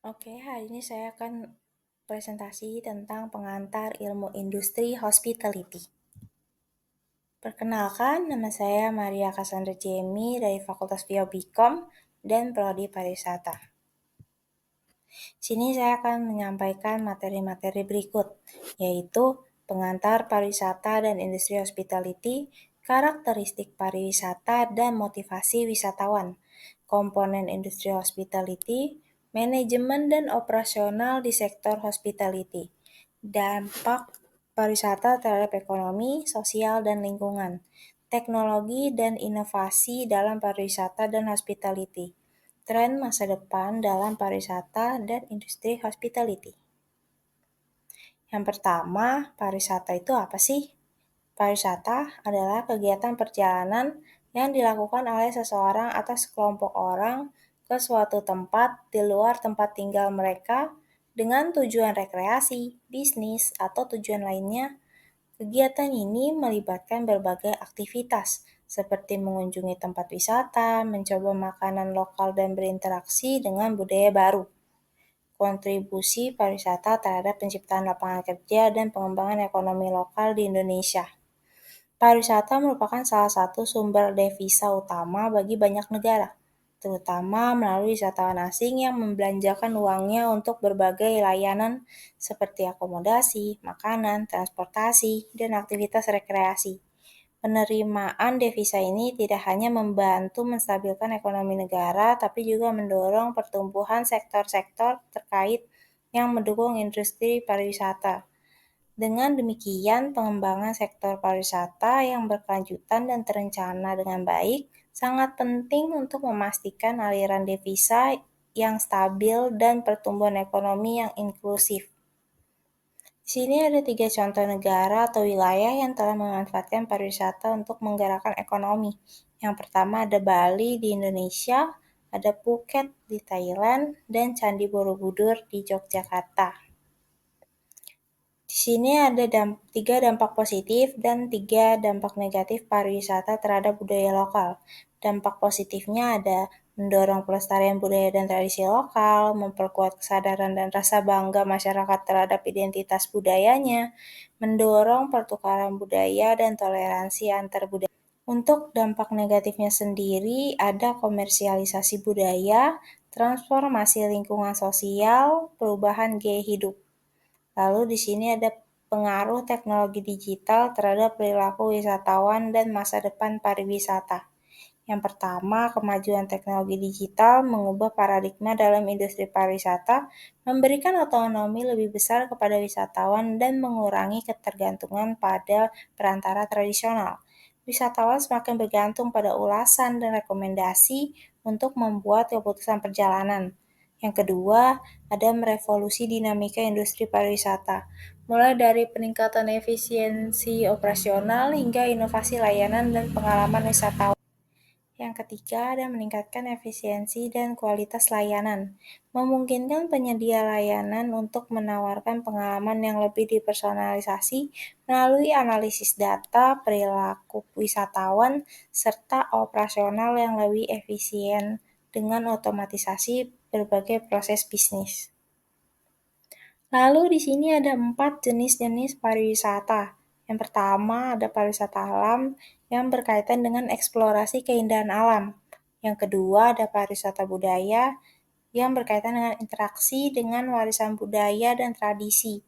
Oke, hari ini saya akan presentasi tentang pengantar ilmu industri hospitality. Perkenalkan, nama saya Maria Cassandra Jamie dari Fakultas Biobikom dan Prodi Pariwisata. Sini saya akan menyampaikan materi-materi berikut, yaitu pengantar pariwisata dan industri hospitality, karakteristik pariwisata dan motivasi wisatawan, komponen industri hospitality, manajemen dan operasional di sektor hospitality, dampak pariwisata terhadap ekonomi, sosial, dan lingkungan, teknologi dan inovasi dalam pariwisata dan hospitality, tren masa depan dalam pariwisata dan industri hospitality. Yang pertama, pariwisata itu apa sih? Pariwisata adalah kegiatan perjalanan yang dilakukan oleh seseorang atau sekelompok orang ke suatu tempat di luar tempat tinggal mereka dengan tujuan rekreasi, bisnis, atau tujuan lainnya. Kegiatan ini melibatkan berbagai aktivitas, seperti mengunjungi tempat wisata, mencoba makanan lokal, dan berinteraksi dengan budaya baru. Kontribusi pariwisata terhadap penciptaan lapangan kerja dan pengembangan ekonomi lokal di Indonesia. Pariwisata merupakan salah satu sumber devisa utama bagi banyak negara, terutama melalui wisatawan asing yang membelanjakan uangnya untuk berbagai layanan seperti akomodasi, makanan, transportasi, dan aktivitas rekreasi. Penerimaan devisa ini tidak hanya membantu menstabilkan ekonomi negara, tapi juga mendorong pertumbuhan sektor-sektor terkait yang mendukung industri pariwisata. Dengan demikian, pengembangan sektor pariwisata yang berkelanjutan dan terencana dengan baik sangat penting untuk memastikan aliran devisa yang stabil dan pertumbuhan ekonomi yang inklusif. Di sini ada 3 contoh negara atau wilayah yang telah memanfaatkan pariwisata untuk menggerakkan ekonomi. Yang pertama ada Bali di Indonesia, ada Phuket di Thailand, dan Candi Borobudur di Yogyakarta. Di sini ada 3 dampak positif dan 3 dampak negatif pariwisata terhadap budaya lokal. Dampak positifnya ada mendorong pelestarian budaya dan tradisi lokal, memperkuat kesadaran dan rasa bangga masyarakat terhadap identitas budayanya, mendorong pertukaran budaya dan toleransi antar budaya. Untuk dampak negatifnya sendiri ada komersialisasi budaya, transformasi lingkungan sosial, perubahan gaya hidup. Lalu di sini ada pengaruh teknologi digital terhadap perilaku wisatawan dan masa depan pariwisata. Yang pertama, kemajuan teknologi digital mengubah paradigma dalam industri pariwisata, memberikan otonomi lebih besar kepada wisatawan dan mengurangi ketergantungan pada perantara tradisional. Wisatawan semakin bergantung pada ulasan dan rekomendasi untuk membuat keputusan perjalanan. Yang kedua, ada merevolusi dinamika industri pariwisata, mulai dari peningkatan efisiensi operasional hingga inovasi layanan dan pengalaman wisatawan. Yang ketiga, ada meningkatkan efisiensi dan kualitas layanan, memungkinkan penyedia layanan untuk menawarkan pengalaman yang lebih dipersonalisasi melalui analisis data, perilaku wisatawan, serta operasional yang lebih efisien dengan otomatisasi berbagai proses bisnis. Lalu di sini ada 4 jenis-jenis pariwisata. Yang pertama ada pariwisata alam yang berkaitan dengan eksplorasi keindahan alam. Yang kedua ada pariwisata budaya yang berkaitan dengan interaksi dengan warisan budaya dan tradisi.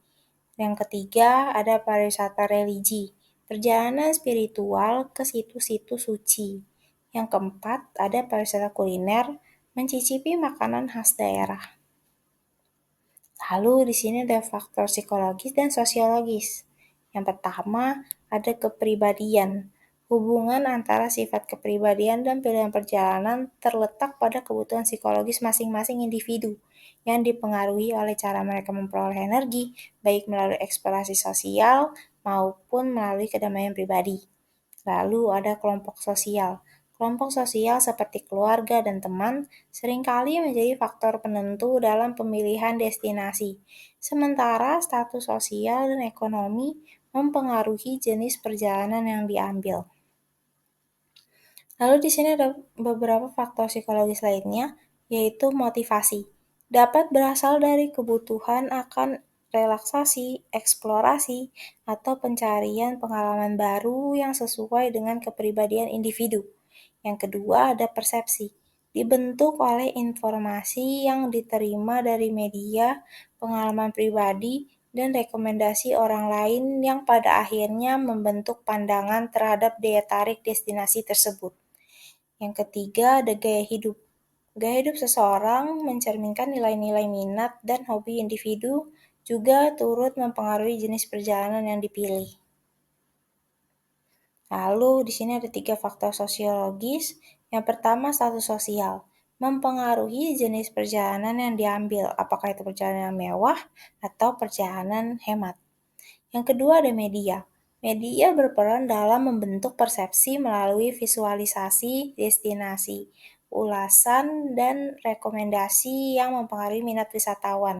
Yang ketiga ada pariwisata religi, perjalanan spiritual ke situs-situs suci. Yang keempat ada pariwisata kuliner, mencicipi makanan khas daerah. Lalu di sini ada faktor psikologis dan sosiologis. Yang pertama, ada kepribadian. Hubungan antara sifat kepribadian dan pilihan perjalanan terletak pada kebutuhan psikologis masing-masing individu yang dipengaruhi oleh cara mereka memperoleh energi, baik melalui eksplorasi sosial maupun melalui kedamaian pribadi. Lalu ada kelompok sosial. Kelompok sosial seperti keluarga dan teman seringkali menjadi faktor penentu dalam pemilihan destinasi, sementara status sosial dan ekonomi mempengaruhi jenis perjalanan yang diambil. Lalu di sini ada beberapa faktor psikologis lainnya, yaitu motivasi. dapat berasal dari kebutuhan akan relaksasi, eksplorasi, atau pencarian pengalaman baru yang sesuai dengan kepribadian individu. Yang kedua ada persepsi, dibentuk oleh informasi yang diterima dari media, pengalaman pribadi, dan rekomendasi orang lain yang pada akhirnya membentuk pandangan terhadap daya tarik destinasi tersebut. Yang ketiga ada gaya hidup. Gaya hidup seseorang mencerminkan nilai-nilai minat dan hobi individu, juga turut mempengaruhi jenis perjalanan yang dipilih. Lalu di sini ada 3 faktor sosiologis. Yang pertama status sosial, mempengaruhi jenis perjalanan yang diambil, apakah itu perjalanan mewah atau perjalanan hemat. Yang kedua ada media. Media berperan dalam membentuk persepsi melalui visualisasi destinasi, ulasan, dan rekomendasi yang mempengaruhi minat wisatawan.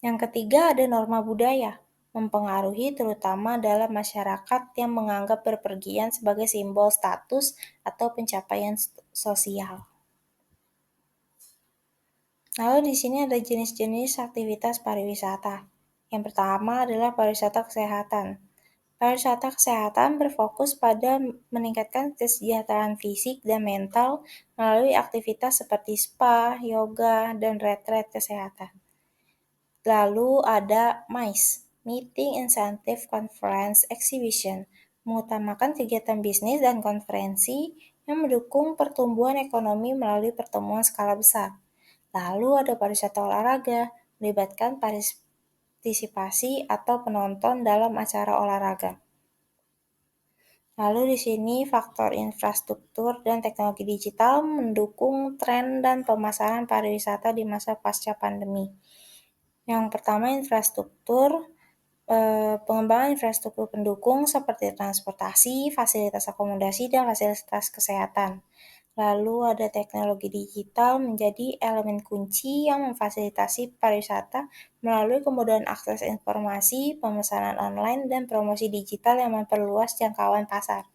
Yang ketiga ada norma budaya, mempengaruhi terutama dalam masyarakat yang menganggap bepergian sebagai simbol status atau pencapaian sosial. Lalu di sini ada jenis-jenis aktivitas pariwisata. Yang pertama adalah pariwisata kesehatan. Pariwisata kesehatan berfokus pada meningkatkan kesejahteraan fisik dan mental melalui aktivitas seperti spa, yoga, dan retret kesehatan. Lalu ada MICE, Meeting Incentive Conference Exhibition, mengutamakan kegiatan bisnis dan konferensi yang mendukung pertumbuhan ekonomi melalui pertemuan skala besar. Lalu ada pariwisata olahraga, melibatkan partisipasi atau penonton dalam acara olahraga. Lalu di sini faktor infrastruktur dan teknologi digital mendukung tren dan pemasaran pariwisata di masa pasca pandemi. Yang pertama infrastruktur, pengembangan infrastruktur pendukung seperti transportasi, fasilitas akomodasi, dan fasilitas kesehatan. Lalu ada teknologi digital menjadi elemen kunci yang memfasilitasi pariwisata melalui kemudahan akses informasi, pemesanan online, dan promosi digital yang memperluas jangkauan pasar.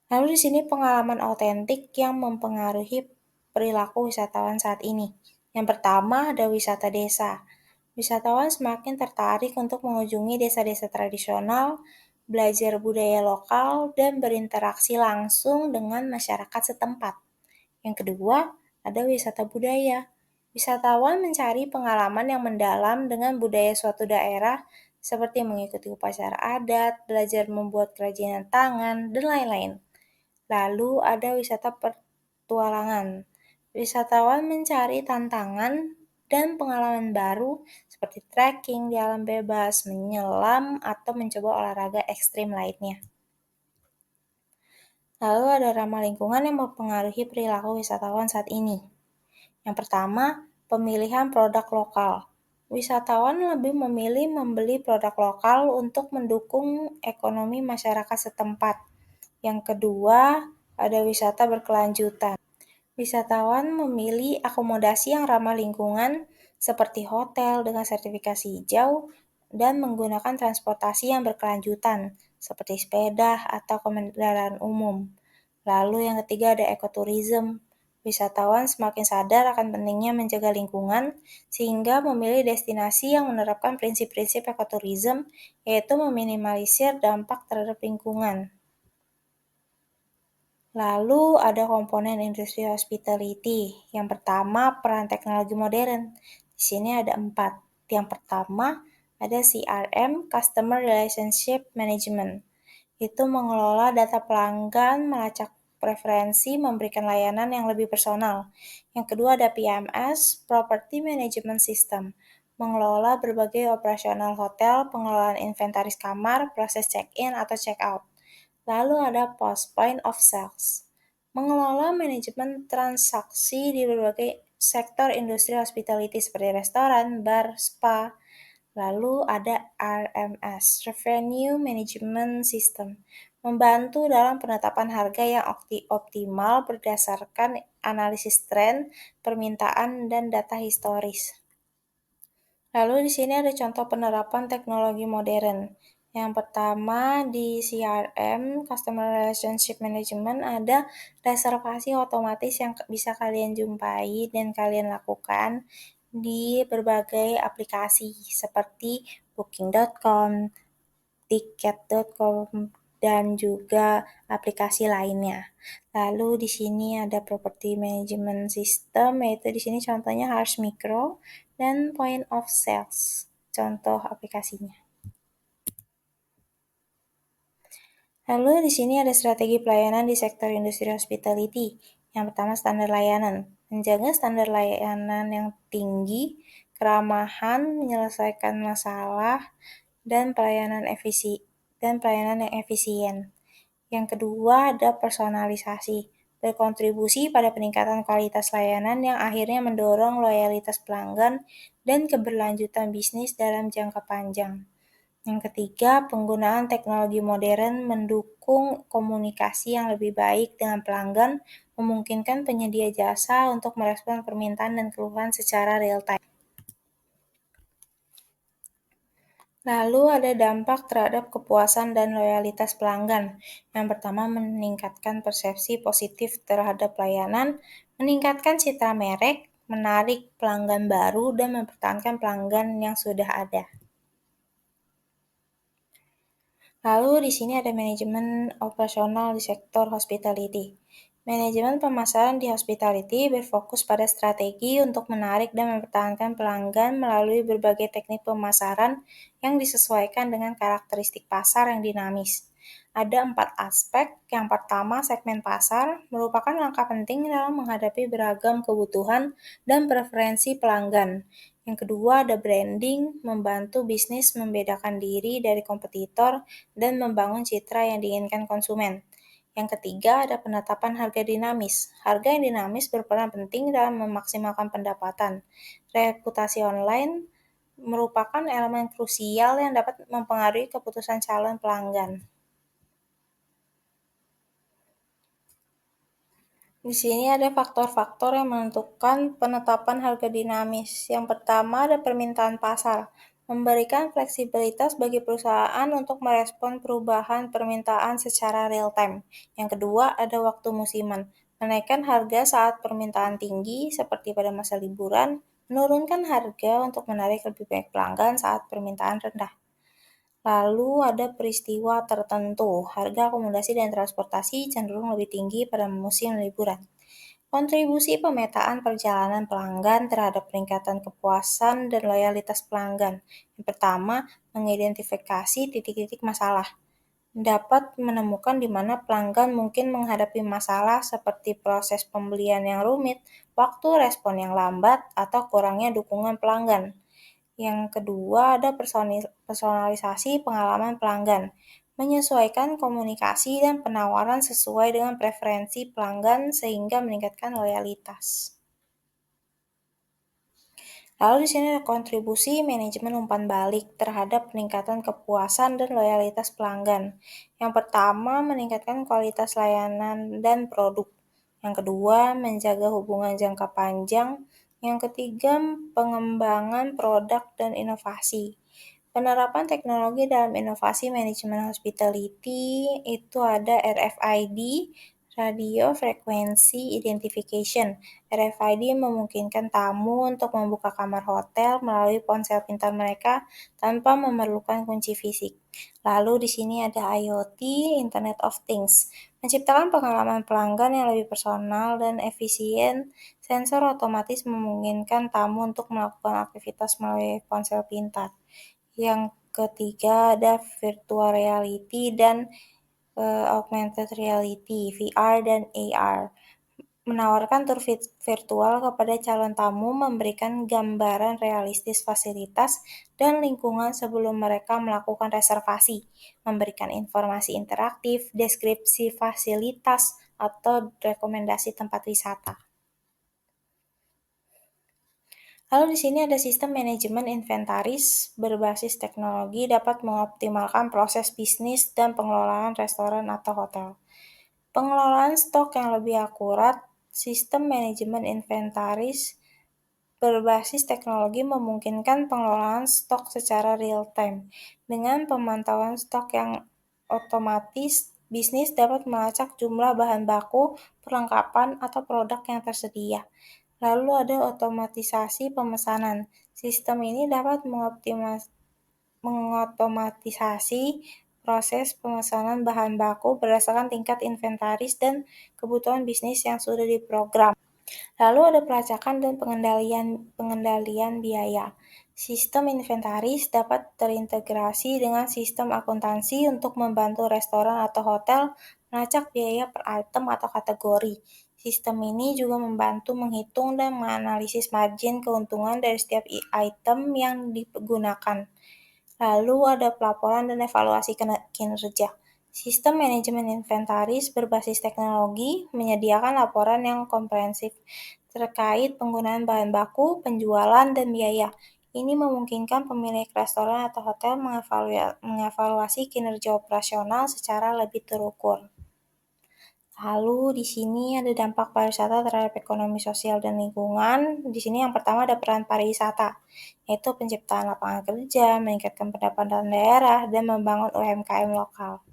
Lalu di sini pengalaman autentik yang mempengaruhi perilaku wisatawan saat ini. Yang pertama ada wisata desa. Wisatawan semakin tertarik untuk mengunjungi desa-desa tradisional, belajar budaya lokal, dan berinteraksi langsung dengan masyarakat setempat. Yang kedua, ada wisata budaya. Wisatawan mencari pengalaman yang mendalam dengan budaya suatu daerah, seperti mengikuti upacara adat, belajar membuat kerajinan tangan, dan lain-lain. Lalu ada wisata petualangan. Wisatawan mencari tantangan dan pengalaman baru seperti trekking di alam bebas, menyelam, atau mencoba olahraga ekstrim lainnya. Lalu ada ramah lingkungan yang mempengaruhi perilaku wisatawan saat ini. Yang pertama, pemilihan produk lokal. Wisatawan lebih memilih membeli produk lokal untuk mendukung ekonomi masyarakat setempat. Yang kedua, ada wisata berkelanjutan. Wisatawan memilih akomodasi yang ramah lingkungan seperti hotel dengan sertifikasi hijau dan menggunakan transportasi yang berkelanjutan seperti sepeda atau kendaraan umum. Lalu yang ketiga ada ekoturism. Wisatawan semakin sadar akan pentingnya menjaga lingkungan sehingga memilih destinasi yang menerapkan prinsip-prinsip ekoturism, yaitu meminimalisir dampak terhadap lingkungan. Lalu ada komponen industri hospitality. Yang pertama, peran teknologi modern. Di sini ada 4. Yang pertama, ada CRM, Customer Relationship Management. Itu mengelola data pelanggan, melacak preferensi, memberikan layanan yang lebih personal. Yang kedua ada PMS, Property Management System. Mengelola berbagai operasional hotel, pengelolaan inventaris kamar, proses check-in atau check-out. Lalu ada Post Point of Sales, mengelola manajemen transaksi di berbagai sektor industri hospitality seperti restoran, bar, spa. Lalu ada RMS, Revenue Management System, membantu dalam penetapan harga yang optimal berdasarkan analisis tren, permintaan, dan data historis. Lalu di sini ada contoh penerapan teknologi modern. Yang pertama di CRM, Customer Relationship Management, ada reservasi otomatis yang bisa kalian jumpai dan kalian lakukan di berbagai aplikasi seperti booking.com, tiket.com, dan juga aplikasi lainnya. Lalu di sini ada property management system, yaitu di sini contohnya Harsh Micro dan Point of Sales. Contoh aplikasinya. Lalu di sini ada strategi pelayanan di sektor industri hospitality. Yang pertama standar layanan. Menjaga standar layanan yang tinggi, keramahan, menyelesaikan masalah, dan pelayanan yang efisien. Yang kedua ada personalisasi. Berkontribusi pada peningkatan kualitas layanan yang akhirnya mendorong loyalitas pelanggan dan keberlanjutan bisnis dalam jangka panjang. Yang ketiga, penggunaan teknologi modern mendukung komunikasi yang lebih baik dengan pelanggan, memungkinkan penyedia jasa untuk merespon permintaan dan keluhan secara real time. Lalu ada dampak terhadap kepuasan dan loyalitas pelanggan. Yang pertama, meningkatkan persepsi positif terhadap layanan, meningkatkan citra merek, menarik pelanggan baru, dan mempertahankan pelanggan yang sudah ada. Lalu di sini ada manajemen operasional di sektor hospitality. Manajemen pemasaran di hospitality berfokus pada strategi untuk menarik dan mempertahankan pelanggan melalui berbagai teknik pemasaran yang disesuaikan dengan karakteristik pasar yang dinamis. Ada 4 aspek. Yang pertama, segmen pasar merupakan langkah penting dalam menghadapi beragam kebutuhan dan preferensi pelanggan. Yang kedua ada branding, membantu bisnis membedakan diri dari kompetitor dan membangun citra yang diinginkan konsumen. Yang ketiga ada penetapan harga dinamis. Harga yang dinamis berperan penting dalam memaksimalkan pendapatan. Reputasi online merupakan elemen krusial yang dapat mempengaruhi keputusan calon pelanggan. Di sini ada faktor-faktor yang menentukan penetapan harga dinamis. Yang pertama ada permintaan pasar, memberikan fleksibilitas bagi perusahaan untuk merespon perubahan permintaan secara real time. Yang kedua ada waktu musiman, menaikkan harga saat permintaan tinggi seperti pada masa liburan, menurunkan harga untuk menarik lebih banyak pelanggan saat permintaan rendah. Lalu ada peristiwa tertentu, harga akomodasi dan transportasi cenderung lebih tinggi pada musim liburan. Kontribusi pemetaan perjalanan pelanggan terhadap peningkatan kepuasan dan loyalitas pelanggan. Yang pertama, mengidentifikasi titik-titik masalah. Dapat menemukan di mana pelanggan mungkin menghadapi masalah seperti proses pembelian yang rumit, waktu respon yang lambat, atau kurangnya dukungan pelanggan. Yang kedua ada personalisasi pengalaman pelanggan, menyesuaikan komunikasi dan penawaran sesuai dengan preferensi pelanggan sehingga meningkatkan loyalitas. Lalu di sini ada kontribusi manajemen umpan balik terhadap peningkatan kepuasan dan loyalitas pelanggan. Yang pertama, meningkatkan kualitas layanan dan produk. Yang kedua, menjaga hubungan jangka panjang. Yang ketiga, pengembangan produk dan inovasi. Penerapan teknologi dalam inovasi manajemen hospitality itu ada RFID, Radio Frequency Identification. RFID memungkinkan tamu untuk membuka kamar hotel melalui ponsel pintar mereka tanpa memerlukan kunci fisik. Lalu di sini ada IoT, Internet of Things. Menciptakan pengalaman pelanggan yang lebih personal dan efisien, sensor otomatis memungkinkan tamu untuk melakukan aktivitas melalui ponsel pintar. Yang ketiga ada virtual reality dan augmented reality, VR dan AR. Menawarkan tur virtual kepada calon tamu, memberikan gambaran realistis fasilitas dan lingkungan sebelum mereka melakukan reservasi, memberikan informasi interaktif, deskripsi fasilitas, atau rekomendasi tempat wisata. Lalu di sini ada sistem manajemen inventaris berbasis teknologi dapat mengoptimalkan proses bisnis dan pengelolaan restoran atau hotel. Pengelolaan stok yang lebih akurat, sistem manajemen inventaris berbasis teknologi memungkinkan pengelolaan stok secara real-time. Dengan pemantauan stok yang otomatis, bisnis dapat melacak jumlah bahan baku, perlengkapan, atau produk yang tersedia. Lalu ada otomatisasi pemesanan. Sistem ini dapat mengotomatisasi proses pemesanan bahan baku berdasarkan tingkat inventaris dan kebutuhan bisnis yang sudah diprogram. Lalu ada pelacakan dan pengendalian biaya. Sistem inventaris dapat terintegrasi dengan sistem akuntansi untuk membantu restoran atau hotel melacak biaya per item atau kategori. Sistem ini juga membantu menghitung dan menganalisis margin keuntungan dari setiap item yang digunakan. Lalu ada pelaporan dan evaluasi kinerja. Sistem manajemen inventaris berbasis teknologi menyediakan laporan yang komprehensif terkait penggunaan bahan baku, penjualan, dan biaya. Ini memungkinkan pemilik restoran atau hotel mengevaluasi kinerja operasional secara lebih terukur. Lalu di sini ada dampak pariwisata terhadap ekonomi sosial dan lingkungan. Di sini yang pertama ada peran pariwisata, yaitu penciptaan lapangan kerja, meningkatkan pendapatan daerah, dan membangun UMKM lokal.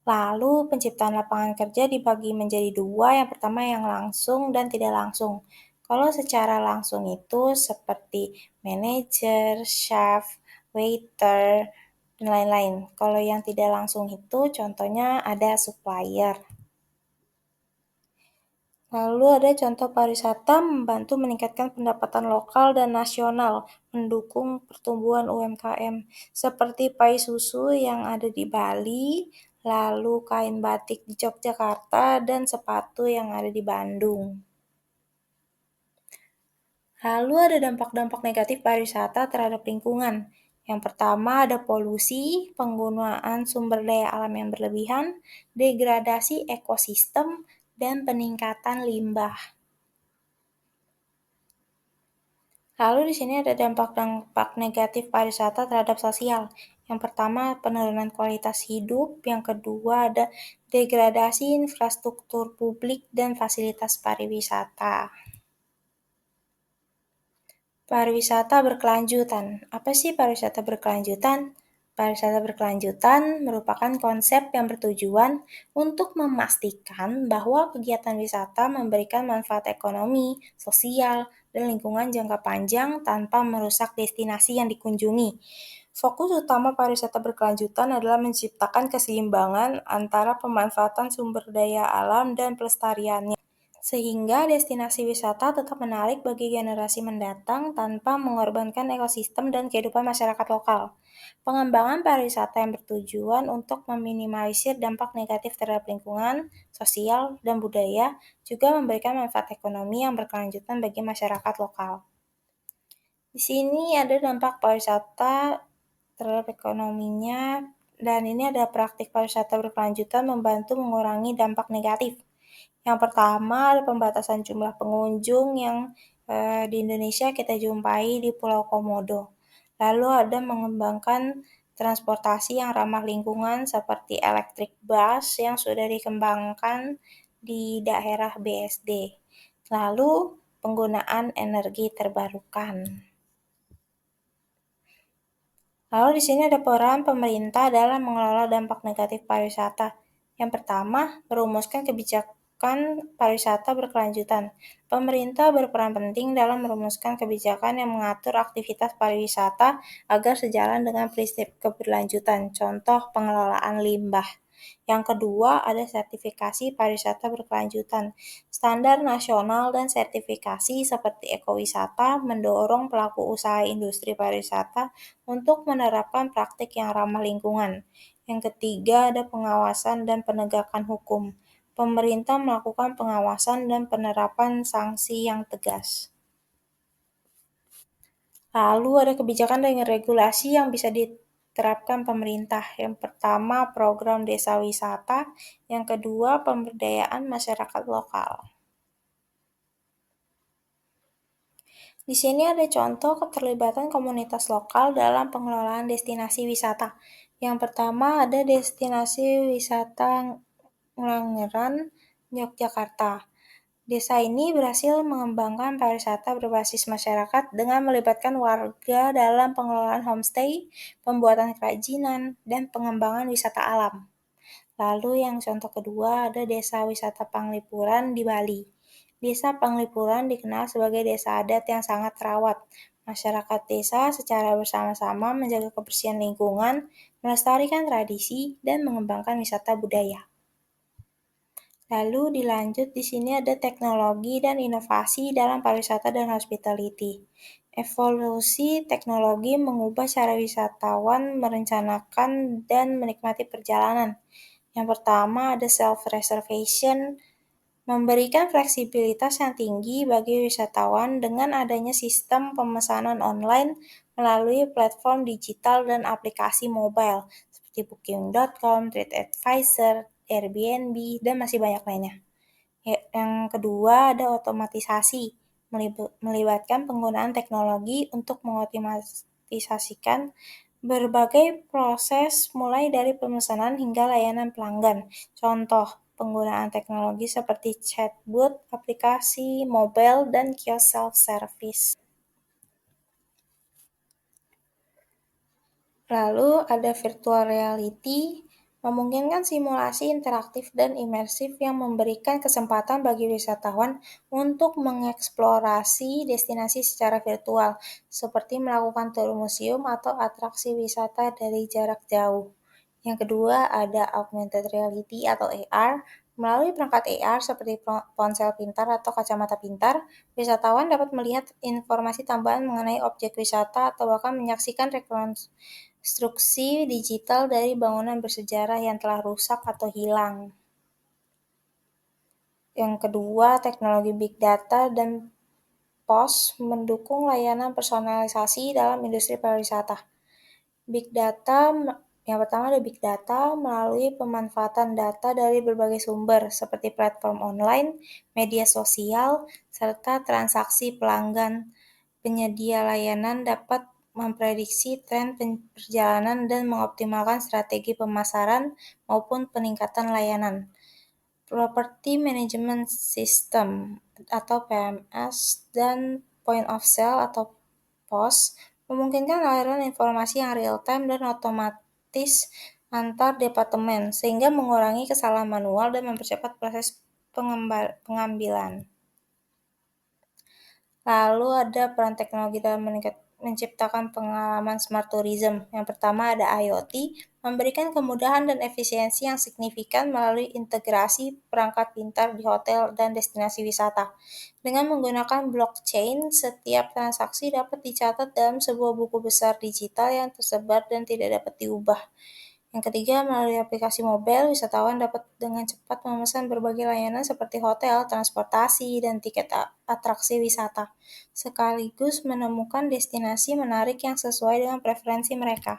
Lalu penciptaan lapangan kerja dibagi menjadi dua, yang pertama yang langsung dan tidak langsung. Kalau secara langsung itu seperti manajer, chef, waiter, dan lain-lain. Kalau yang tidak langsung itu contohnya ada supplier. Lalu ada contoh pariwisata membantu meningkatkan pendapatan lokal dan nasional, mendukung pertumbuhan UMKM, seperti pai susu yang ada di Bali, lalu kain batik di Yogyakarta, dan sepatu yang ada di Bandung. Lalu ada dampak-dampak negatif pariwisata terhadap lingkungan. Yang pertama ada polusi, penggunaan sumber daya alam yang berlebihan, degradasi ekosistem, dan peningkatan limbah. Lalu di sini ada dampak-dampak negatif pariwisata terhadap sosial. Yang pertama, penurunan kualitas hidup. Yang kedua, ada degradasi infrastruktur publik dan fasilitas pariwisata. Pariwisata berkelanjutan. Apa sih pariwisata berkelanjutan? Pariwisata berkelanjutan merupakan konsep yang bertujuan untuk memastikan bahwa kegiatan wisata memberikan manfaat ekonomi, sosial, dan lingkungan jangka panjang tanpa merusak destinasi yang dikunjungi. Fokus utama pariwisata berkelanjutan adalah menciptakan keseimbangan antara pemanfaatan sumber daya alam dan pelestariannya, sehingga destinasi wisata tetap menarik bagi generasi mendatang tanpa mengorbankan ekosistem dan kehidupan masyarakat lokal. Pengembangan pariwisata yang bertujuan untuk meminimalisir dampak negatif terhadap lingkungan, sosial, dan budaya juga memberikan manfaat ekonomi yang berkelanjutan bagi masyarakat lokal. Di sini ada dampak pariwisata terhadap ekonominya, dan ini ada praktik pariwisata berkelanjutan membantu mengurangi dampak negatif. Yang pertama ada pembatasan jumlah pengunjung yang di Indonesia kita jumpai di Pulau Komodo. Lalu ada mengembangkan transportasi yang ramah lingkungan seperti electric bus yang sudah dikembangkan di daerah BSD. Lalu penggunaan energi terbarukan. Lalu di sini ada peran pemerintah dalam mengelola dampak negatif pariwisata. Yang pertama, merumuskan kebijakan pariwisata berkelanjutan. Pemerintah berperan penting dalam merumuskan kebijakan yang mengatur aktivitas pariwisata agar sejalan dengan prinsip keberlanjutan, contoh pengelolaan limbah. Yang kedua, ada sertifikasi pariwisata berkelanjutan. Standar nasional dan sertifikasi seperti ekowisata mendorong pelaku usaha industri pariwisata untuk menerapkan praktik yang ramah lingkungan. Yang ketiga, ada pengawasan dan penegakan hukum. Pemerintah melakukan pengawasan dan penerapan sanksi yang tegas. Lalu ada kebijakan dan regulasi yang bisa diterapkan pemerintah. Yang pertama, program desa wisata. Yang kedua, pemberdayaan masyarakat lokal. Di sini ada contoh keterlibatan komunitas lokal dalam pengelolaan destinasi wisata. Yang pertama ada destinasi wisata Ngelanggeran, Yogyakarta. Desa ini berhasil mengembangkan pariwisata berbasis masyarakat dengan melibatkan warga dalam pengelolaan homestay, pembuatan kerajinan, dan pengembangan wisata alam. Lalu yang contoh kedua ada Desa Wisata Panglipuran di Bali. Desa Panglipuran dikenal sebagai desa adat yang sangat terawat. Masyarakat desa secara bersama-sama menjaga kebersihan lingkungan, melestarikan tradisi, dan mengembangkan wisata budaya. Lalu dilanjut di sini ada teknologi dan inovasi dalam pariwisata dan hospitality. Evolusi teknologi mengubah cara wisatawan merencanakan dan menikmati perjalanan. Yang pertama ada self-reservation, memberikan fleksibilitas yang tinggi bagi wisatawan dengan adanya sistem pemesanan online melalui platform digital dan aplikasi mobile seperti Booking.com, TripAdvisor, Airbnb, dan masih banyak lainnya. Yang kedua ada otomatisasi, melibatkan penggunaan teknologi untuk mengotomatisasikan berbagai proses mulai dari pemesanan hingga layanan pelanggan. Contoh, penggunaan teknologi seperti chatbot, aplikasi mobile, dan kios self-service. Lalu ada virtual reality, memungkinkan simulasi interaktif dan imersif yang memberikan kesempatan bagi wisatawan untuk mengeksplorasi destinasi secara virtual, seperti melakukan tur museum atau atraksi wisata dari jarak jauh. Yang kedua ada augmented reality atau AR. Melalui perangkat AR seperti ponsel pintar atau kacamata pintar, wisatawan dapat melihat informasi tambahan mengenai objek wisata atau bahkan menyaksikan rekonstruksi digital dari bangunan bersejarah yang telah rusak atau hilang. Yang kedua, teknologi big data dan POS mendukung layanan personalisasi dalam industri pariwisata. Big data, yang pertama ada big data melalui pemanfaatan data dari berbagai sumber seperti platform online, media sosial, serta transaksi pelanggan. Penyedia layanan dapat memprediksi tren perjalanan dan mengoptimalkan strategi pemasaran maupun peningkatan layanan. Property Management System atau PMS dan Point of Sale atau POS memungkinkan aliran informasi yang real-time dan otomatis antar departemen, sehingga mengurangi kesalahan manual dan mempercepat proses pengambilan. Lalu ada peran teknologi dalam menciptakan pengalaman smart tourism. Yang pertama ada IoT, memberikan kemudahan dan efisiensi yang signifikan melalui integrasi perangkat pintar di hotel dan destinasi wisata. Dengan menggunakan blockchain, setiap transaksi dapat dicatat dalam sebuah buku besar digital yang tersebar dan tidak dapat diubah. Yang ketiga, melalui aplikasi mobile, wisatawan dapat dengan cepat memesan berbagai layanan seperti hotel, transportasi, dan tiket atraksi wisata, sekaligus menemukan destinasi menarik yang sesuai dengan preferensi mereka.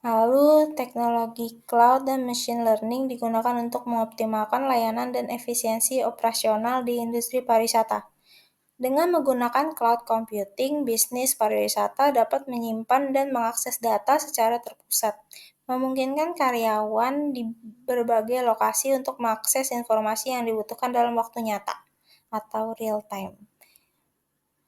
Lalu, teknologi cloud dan machine learning digunakan untuk mengoptimalkan layanan dan efisiensi operasional di industri pariwisata. Dengan menggunakan cloud computing, bisnis pariwisata dapat menyimpan dan mengakses data secara terpusat, memungkinkan karyawan di berbagai lokasi untuk mengakses informasi yang dibutuhkan dalam waktu nyata atau real time.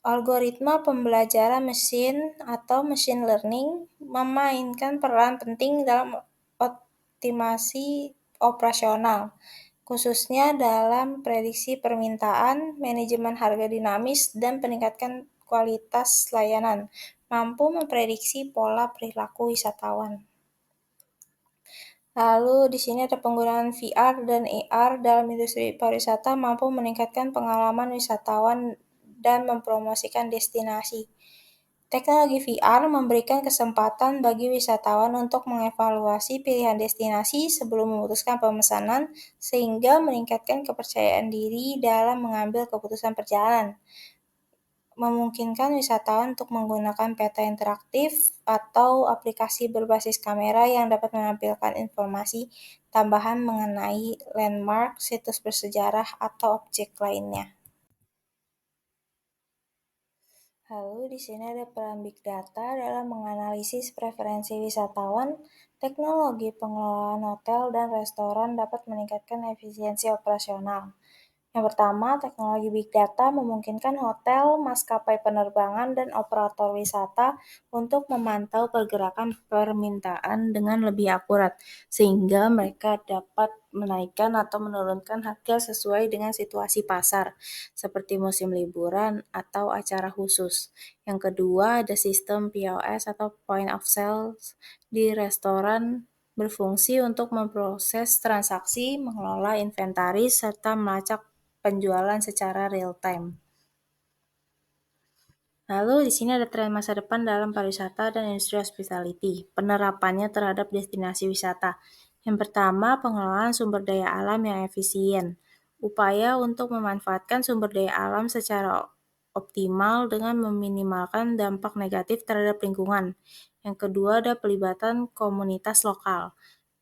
Algoritma pembelajaran mesin atau machine learning memainkan peran penting dalam optimasi operasional, khususnya dalam prediksi permintaan, manajemen harga dinamis, dan peningkatan kualitas layanan, mampu memprediksi pola perilaku wisatawan. Lalu di sini ada penggunaan VR dan AR dalam industri pariwisata mampu meningkatkan pengalaman wisatawan dan mempromosikan destinasi. Teknologi VR memberikan kesempatan bagi wisatawan untuk mengevaluasi pilihan destinasi sebelum memutuskan pemesanan, sehingga meningkatkan kepercayaan diri dalam mengambil keputusan perjalanan. Memungkinkan wisatawan untuk menggunakan peta interaktif atau aplikasi berbasis kamera yang dapat menampilkan informasi tambahan mengenai landmark, situs bersejarah, atau objek lainnya. Lalu di sini ada peran big data dalam menganalisis preferensi wisatawan Teknologi pengelolaan hotel dan restoran dapat meningkatkan efisiensi operasional. Yang pertama, teknologi Big Data memungkinkan hotel, maskapai penerbangan, dan operator wisata untuk memantau pergerakan permintaan dengan lebih akurat, sehingga mereka dapat menaikkan atau menurunkan harga sesuai dengan situasi pasar, seperti musim liburan atau acara khusus. Yang kedua, ada sistem POS atau Point of Sales di restoran berfungsi untuk memproses transaksi, mengelola inventaris, serta melacak penjualan secara real time. Lalu di sini ada tren masa depan dalam pariwisata dan industri hospitality, penerapannya terhadap destinasi wisata. Yang pertama, pengelolaan sumber daya alam yang efisien. Upaya untuk memanfaatkan sumber daya alam secara optimal dengan meminimalkan dampak negatif terhadap lingkungan. Yang kedua, ada pelibatan komunitas lokal.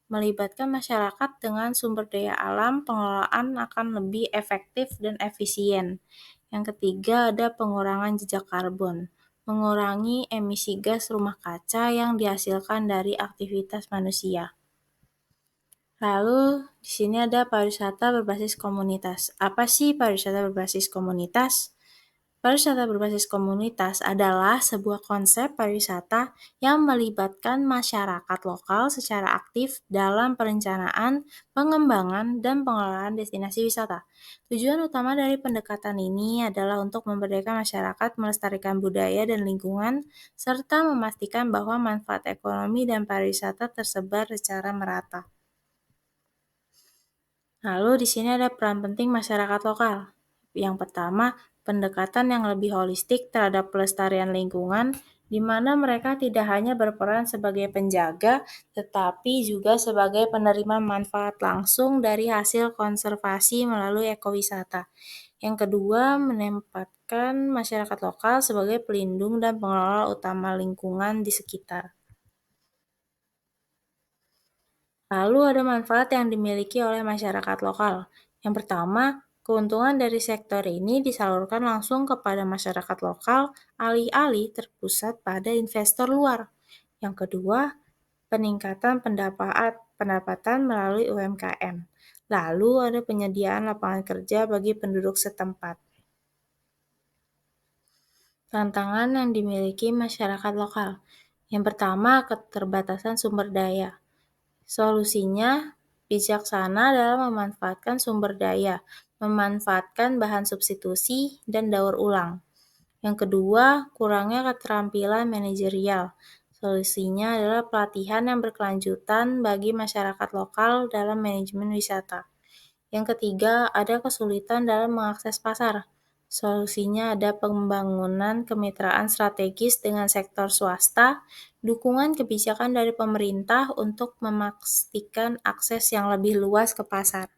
Melibatkan masyarakat dengan sumber daya alam, pengelolaan akan lebih efektif dan efisien. Yang ketiga, ada pengurangan jejak karbon, mengurangi emisi gas rumah kaca yang dihasilkan dari aktivitas manusia. Lalu, di sini ada pariwisata berbasis komunitas. Apa sih pariwisata berbasis komunitas? Pariwisata berbasis komunitas adalah sebuah konsep pariwisata yang melibatkan masyarakat lokal secara aktif dalam perencanaan, pengembangan, dan pengelolaan destinasi wisata. Tujuan utama dari pendekatan ini adalah untuk memberdayakan masyarakat, melestarikan budaya dan lingkungan, serta memastikan bahwa manfaat ekonomi dan pariwisata tersebar secara merata. Lalu di sini ada peran penting masyarakat lokal. Yang pertama, pendekatan yang lebih holistik terhadap pelestarian lingkungan, di mana mereka tidak hanya berperan sebagai penjaga, tetapi juga sebagai penerima manfaat langsung dari hasil konservasi melalui ekowisata. Yang kedua, menempatkan masyarakat lokal sebagai pelindung dan pengelola utama lingkungan di sekitar. Lalu ada manfaat yang dimiliki oleh masyarakat lokal. Yang pertama, keuntungan dari sektor ini disalurkan langsung kepada masyarakat lokal, alih-alih terpusat pada investor luar. Yang kedua, peningkatan pendapatan melalui UMKM. Lalu ada penyediaan lapangan kerja bagi penduduk setempat. Tantangan yang dimiliki masyarakat lokal. Yang pertama, keterbatasan sumber daya. Solusinya bijaksana dalam memanfaatkan sumber daya, memanfaatkan bahan substitusi, dan daur ulang. Yang kedua, kurangnya keterampilan manajerial. Solusinya adalah pelatihan yang berkelanjutan bagi masyarakat lokal dalam manajemen wisata. Yang ketiga, ada kesulitan dalam mengakses pasar. Solusinya ada pembangunan kemitraan strategis dengan sektor swasta, dukungan kebijakan dari pemerintah untuk memastikan akses yang lebih luas ke pasar.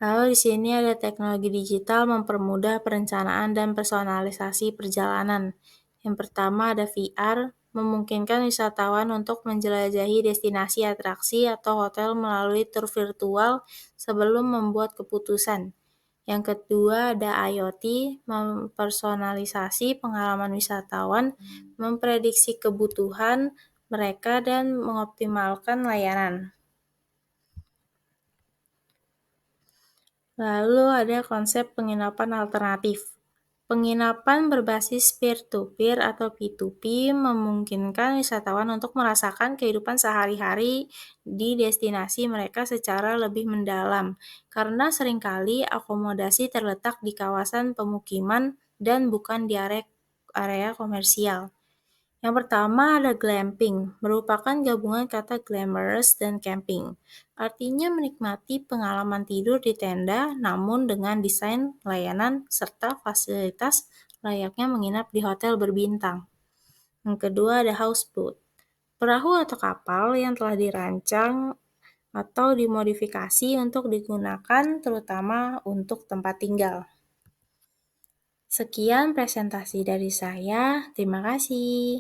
Lalu di sini ada teknologi digital mempermudah perencanaan dan personalisasi perjalanan. Yang pertama ada VR, memungkinkan wisatawan untuk menjelajahi destinasi atraksi atau hotel melalui tur virtual sebelum membuat keputusan. Yang kedua ada IoT, mempersonalisasi pengalaman wisatawan, memprediksi kebutuhan mereka dan mengoptimalkan layanan. Lalu ada konsep penginapan alternatif. Penginapan berbasis peer-to-peer atau P2P memungkinkan wisatawan untuk merasakan kehidupan sehari-hari di destinasi mereka secara lebih mendalam, karena seringkali akomodasi terletak di kawasan pemukiman dan bukan di area komersial. Yang pertama ada glamping, merupakan gabungan kata glamorous dan camping. Artinya menikmati pengalaman tidur di tenda namun dengan desain, layanan, serta fasilitas layaknya menginap di hotel berbintang. Yang kedua ada houseboat, perahu atau kapal yang telah dirancang atau dimodifikasi untuk digunakan terutama untuk tempat tinggal. Sekian presentasi dari saya, terima kasih.